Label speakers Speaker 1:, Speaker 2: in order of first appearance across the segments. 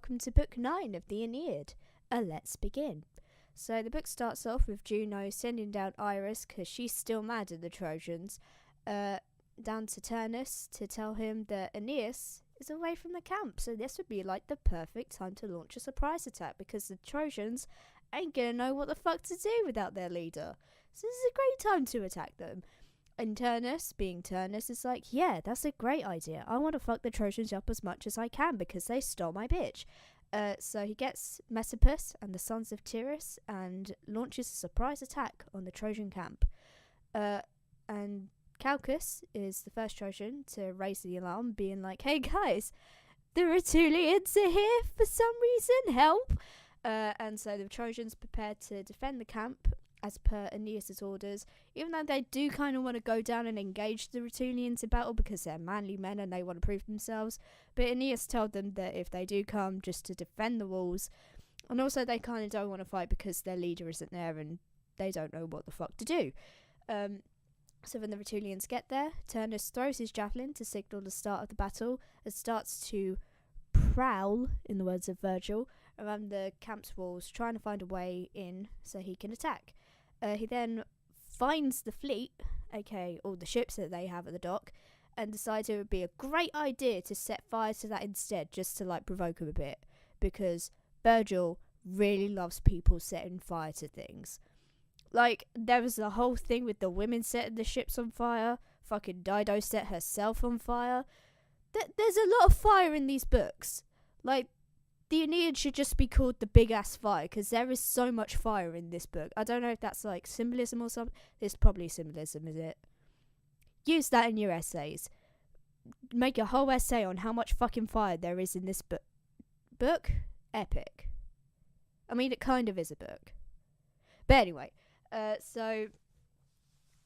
Speaker 1: welcome to Book 9 of the Aeneid. Let's begin. So the book starts off with Juno sending down Iris, because she's still mad at the Trojans, down to Turnus to tell him that Aeneas is away from the camp. So this would be like the perfect time to launch a surprise attack, because the Trojans ain't gonna know what the fuck to do without their leader. So this is a great time to attack them. And Turnus, being Turnus, is like, yeah, that's a great idea. I want to fuck the Trojans up as much as I can because they stole my bitch. So he gets Messapus and the sons of Tyrus and launches a surprise attack on the Trojan camp. And Calchas is the first Trojan to raise the alarm, being like, hey guys, the Rutulians are here for some reason, help! And so the Trojans prepare to defend the camp as per Aeneas' orders, even though they do kind of want to go down and engage the Rutulians in battle because they're manly men and they want to prove themselves. But Aeneas told them that if they do come, just to defend the walls, and also they kind of don't want to fight because their leader isn't there and they don't know what the fuck to do. So when the Rutulians get there, Turnus throws his javelin to signal the start of the battle and starts to prowl, in the words of Virgil, around the camp's walls, trying to find a way in so he can attack. He then finds the fleet, aka all the ships that they have at the dock, and decides it would be a great idea to set fire to that instead, just to like provoke him a bit, because Virgil really loves people setting fire to things. Like, there was the whole thing with the women setting the ships on fire. Fucking Dido set herself on fire. There's a lot of fire in these books. Like, the Aeneid should just be called the Big Ass Fire, because there is so much fire in this book. I don't know if that's like symbolism or something. There's probably symbolism, is it? Use that in your essays. Make a whole essay on how much fucking fire there is in this book. Epic. I mean, it kind of is a book. But anyway, so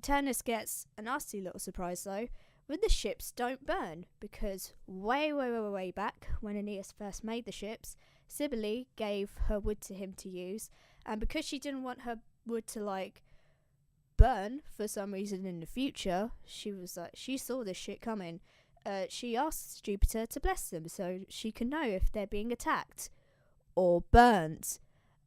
Speaker 1: Turnus gets a nasty little surprise though, when the ships don't burn, because way back, when Aeneas first made the ships, Cybele gave her wood to him to use, and because she didn't want her wood to, like, burn for some reason in the future, she was like, she saw this shit coming, she asked Jupiter to bless them, so she can know if they're being attacked, or burnt.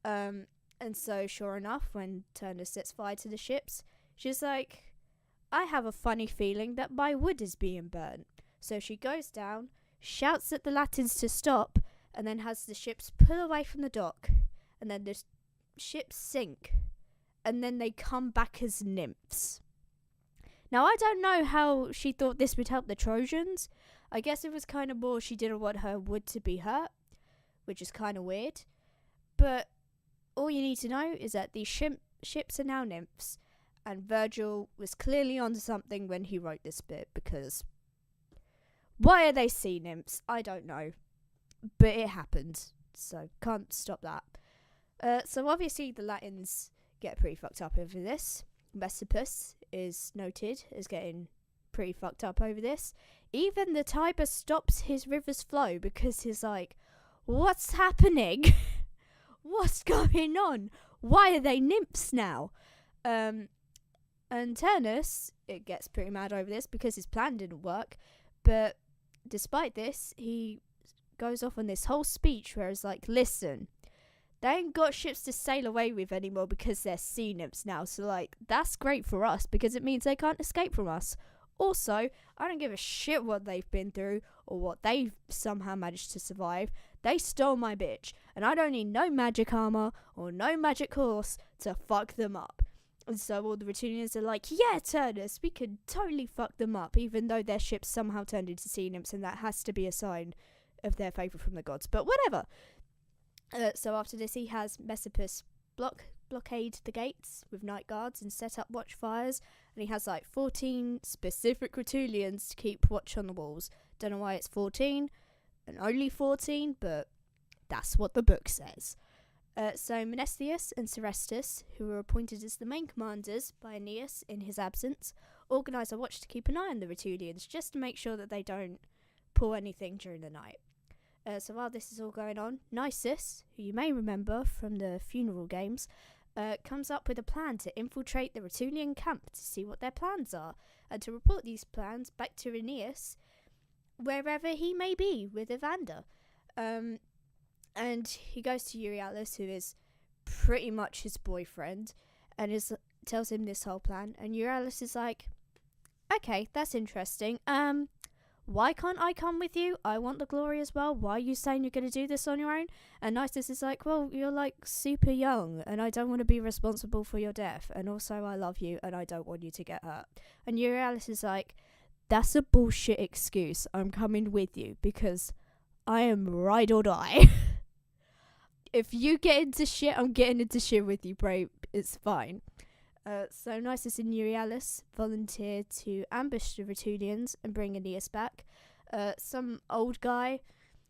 Speaker 1: And so, sure enough, when Turnus sets fire to the ships, she's like, I have a funny feeling that my wood is being burnt. So she goes down, shouts at the Latins to stop, and then has the ships pull away from the dock. And then the ships sink. And then they come back as nymphs. Now, I don't know how she thought this would help the Trojans. I guess it was kind of more she didn't want her wood to be hurt, which is kind of weird. But all you need to know is that these ships are now nymphs. And Virgil was clearly onto something when he wrote this bit, because why are they sea nymphs? I don't know. But it happened, so can't stop that. So obviously the Latins get pretty fucked up over this. Messapus is noted as getting pretty fucked up over this. Even the Tiber stops his river's flow because he's like, what's happening? What's going on? Why are they nymphs now? And Turnus, it gets pretty mad over this because his plan didn't work. But despite this, he goes off on this whole speech where it's like, listen, they ain't got ships to sail away with anymore because they're sea nymphs now. So, like, that's great for us because it means they can't escape from us. Also, I don't give a shit what they've been through or what they've somehow managed to survive. They stole my bitch. And I don't need no magic armor or no magic horse to fuck them up. And so all the Rutulians are like, yeah, Turnus, we could totally fuck them up, even though their ships somehow turned into sea nymphs, and that has to be a sign of their favour from the gods. But whatever. So after this, he has Messapus blockade the gates with night guards and set up watchfires, and he has like 14 specific Rutulians to keep watch on the walls. Don't know why it's 14 and only 14, but that's what the book says. So Menesthius and Serestus, who were appointed as the main commanders by Aeneas in his absence, organise a watch to keep an eye on the Rutulians, just to make sure that they don't pull anything during the night. So while this is all going on, Nisus, who you may remember from the funeral games, comes up with a plan to infiltrate the Rutulian camp to see what their plans are, and to report these plans back to Aeneas, wherever he may be with Evander. And he goes to Euryalus, who is pretty much his boyfriend, and tells him this whole plan. And Euryalus is like, okay, that's interesting. Why can't I come with you? I want the glory as well. Why are you saying you're going to do this on your own? And Nisus is like, well, you're like super young and I don't want to be responsible for your death. And also I love you and I don't want you to get hurt. And Euryalus is like, that's a bullshit excuse. I'm coming with you because I am ride or die. If you get into shit, I'm getting into shit with you, bro. It's fine. So Nisus and Euryalus volunteer to ambush the Rutulians and bring Aeneas back. Some old guy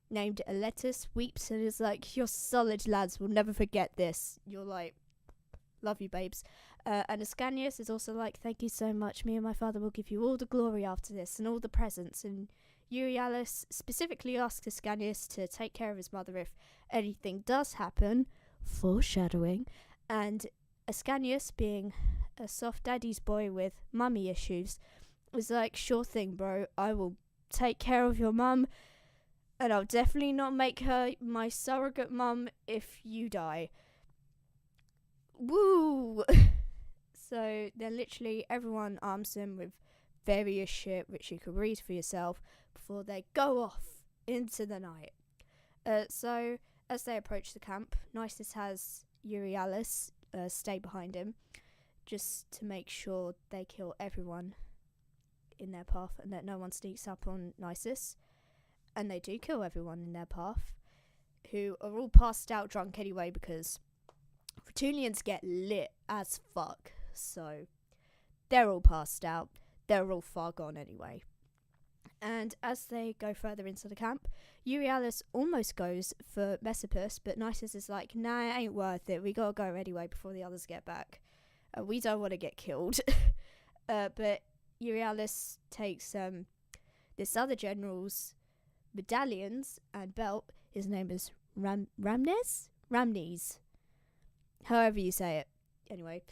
Speaker 1: named Elliot weeps and is like, you're solid, lads, we'll never forget this. You're like, love you, babes. And Ascanius is also like, thank you so much, me and my father will give you all the glory after this and all the presents. And Euryalus specifically asks Ascanius to take care of his mother if anything does happen, foreshadowing, and Ascanius, being a soft daddy's boy with mummy issues, was like, sure thing, bro, I will take care of your mum, and I'll definitely not make her my surrogate mum if you die. Woo! So then literally everyone arms him with various shit, which you can read for yourself, before they go off into the night. So as they approach the camp, Nisus has Euryalus stay behind him just to make sure they kill everyone in their path and that no one sneaks up on Nisus. And they do kill everyone in their path, who are all passed out drunk anyway because Rutulians get lit as fuck, so they're all passed out. They're all far gone anyway. And as they go further into the camp, Euryalus almost goes for Messapus, but Nisus is like, nah, it ain't worth it. We gotta go anyway before the others get back. We don't want to get killed. But Euryalus takes this other general's medallions and belt. His name is Ramnes? However you say it. Anyway.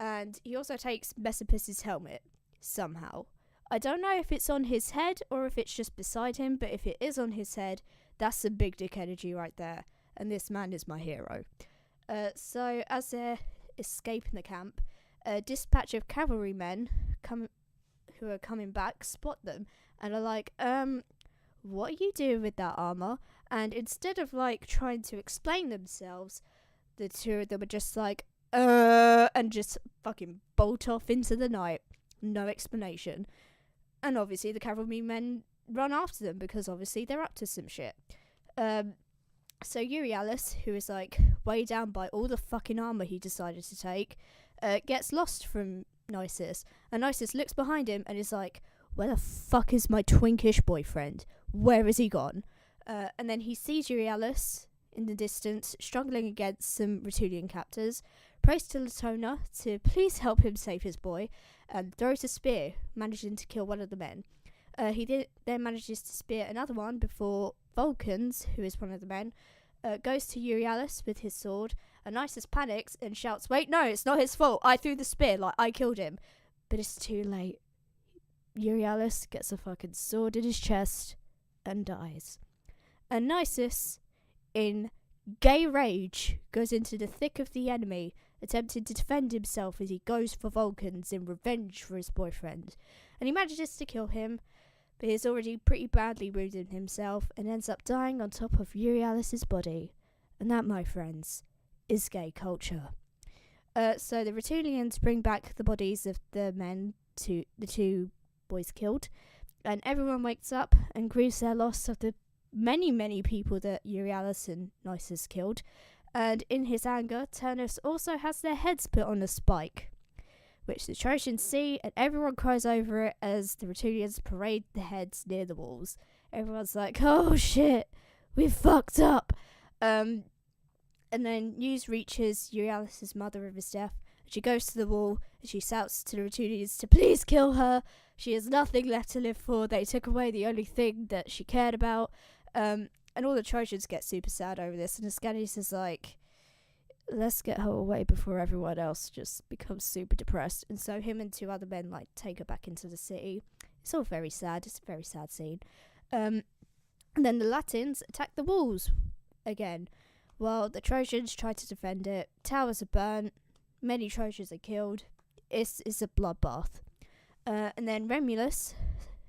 Speaker 1: And he also takes Messapus's helmet, somehow. I don't know if it's on his head or if it's just beside him, but if it is on his head, that's some big dick energy right there. And this man is my hero. So as they're escaping the camp, a dispatch of cavalrymen who are coming back spot them and are like, what are you doing with that armor? And instead of like trying to explain themselves, the two of them are just like, and just fucking bolt off into the night. No explanation. And obviously the cavalrymen run after them because obviously they're up to some shit. So Euryalus, who is like weighed down by all the fucking armor he decided to take, gets lost from Nisus. And Nisus looks behind him and is like, where the fuck is my twinkish boyfriend? Where is he gone? And then he sees Euryalus in the distance struggling against some Rutulian captors, prays to Latona to please help him save his boy, and throws a spear, managing to kill one of the men. He then manages to spear another one before Vulcans, who is one of the men, goes to Euryalus with his sword, and Nisus panics and shouts, wait, no, it's not his fault, I threw the spear, like, I killed him. But it's too late. Euryalus gets a fucking sword in his chest and dies. And Nisus, in gay rage, goes into the thick of the enemy, attempting to defend himself as he goes for Vulcans in revenge for his boyfriend. And he manages to kill him, but he's already pretty badly wounded himself and ends up dying on top of Euryalus' body. And that, my friends, is gay culture. So the Rutulians bring back the bodies of the men, the two boys killed, and everyone wakes up and grieves their loss of the many, many people that Euryalus and Nisus killed. And in his anger, Turnus also has their heads put on a spike, which the Trojans see, and everyone cries over it as the Rutulians parade the heads near the walls. Everyone's like, oh shit, we fucked up. And then news reaches Euryalus' mother of his death. She goes to the wall and she shouts to the Rutulians to please kill her. She has nothing left to live for. They took away the only thing that she cared about. And all the Trojans get super sad over this, and Ascanius is like, let's get her away before everyone else just becomes super depressed. And so him and two other men like take her back into the city. It's all very sad. It's a very sad scene. And then the Latins attack the walls again. While the Trojans try to defend it, towers are burnt, many Trojans are killed. It's a bloodbath. And then Remulus,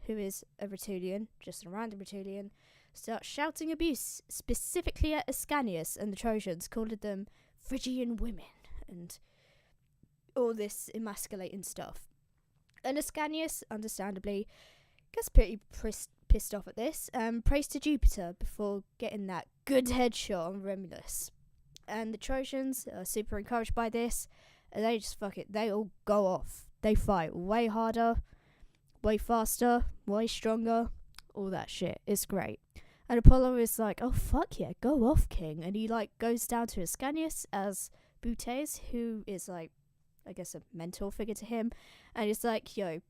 Speaker 1: who is a Rutulian, just a random Rutulian, starts shouting abuse specifically at Ascanius and the Trojans, calling them Phrygian women and all this emasculating stuff. And Ascanius, understandably, gets pretty pissed off at this and prays to Jupiter before getting that good headshot on Remulus. And the Trojans are super encouraged by this, and they just fuck it. They all go off. They fight way harder, way faster, way stronger, all that shit. It's great. And Apollo is like, oh fuck yeah, go off, king. And he like goes down to Ascanius as Butes, who is like, I guess a mentor figure to him, and he's like, yo,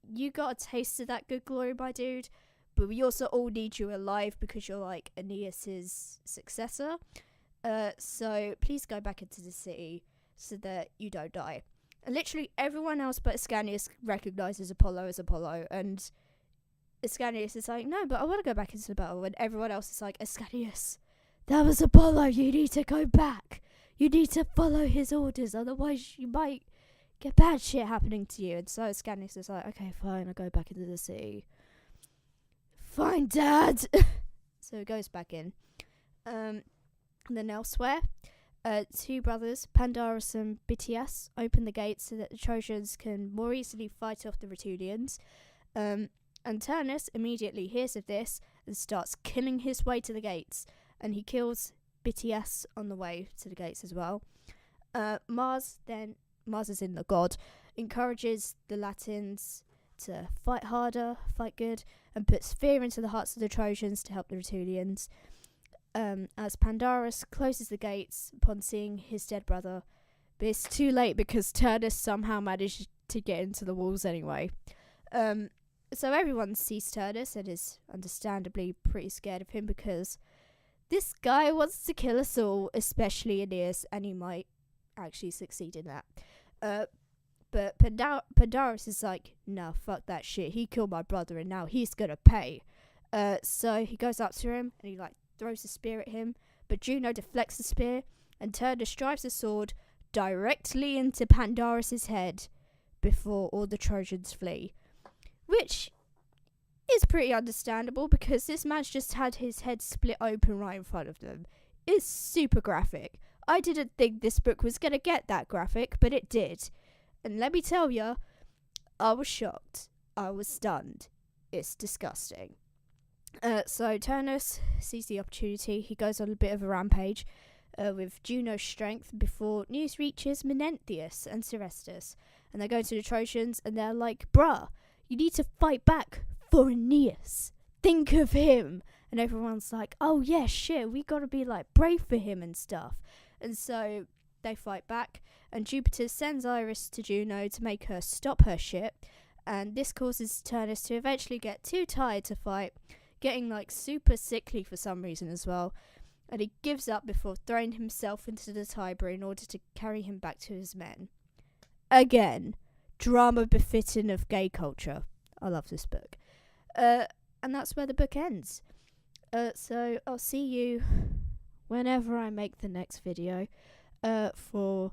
Speaker 1: you got a taste of that good glory, my dude, but we also all need you alive because you're like Aeneas's successor. So please go back into the city so that you don't die. And literally everyone else but Ascanius recognizes Apollo as Apollo, and Ascanius is like, no, but I want to go back into the battle. And everyone else is like, Ascanius, that was Apollo, you need to go back. You need to follow his orders, otherwise you might get bad shit happening to you. And so Ascanius is like, okay, fine, I'll go back into the city. Fine, Dad. So he goes back in. And then elsewhere, two brothers, Pandarus and Bitias, open the gates so that the Trojans can more easily fight off the Rutulians. And Turnus immediately hears of this and starts killing his way to the gates. And he kills Bitias on the way to the gates as well. Mars is in the god, encourages the Latins to fight harder, fight good, and puts fear into the hearts of the Trojans to help the Rutulians. As Pandarus closes the gates upon seeing his dead brother, but it's too late because Turnus somehow managed to get into the walls anyway. So everyone sees Turnus and is understandably pretty scared of him because this guy wants to kill us all, especially Aeneas, and he might actually succeed in that. But Pandarus is like, nah, fuck that shit. He killed my brother and now he's gonna pay. So he goes up to him and he like throws a spear at him, but Juno deflects the spear and Turnus drives the sword directly into Pandarus's head before all the Trojans flee. Which is pretty understandable because this man's just had his head split open right in front of them. It's super graphic. I didn't think this book was going to get that graphic, but it did. And let me tell you, I was shocked. I was stunned. It's disgusting. So Turnus sees the opportunity. He goes on a bit of a rampage with Juno's strength before news reaches Menenthius and Serestus. And they go to the Trojans and they're like, bruh, you need to fight back for Aeneas. Think of him. And everyone's like, oh yeah, shit, we gotta be like brave for him and stuff. And so they fight back, and Jupiter sends Iris to Juno to make her stop her shit, and this causes Turnus to eventually get too tired to fight, getting like super sickly for some reason as well, and he gives up before throwing himself into the Tiber in order to carry him back to his men. Again, drama befitting of gay culture. I love this book. And that's where the book ends. So I'll see you whenever I make the next video for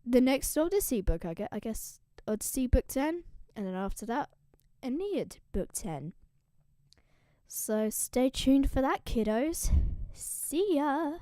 Speaker 1: the next Odyssey book. I guess Odyssey book 10, and then after that, Aeneid book 10. So stay tuned for that, kiddos. See ya!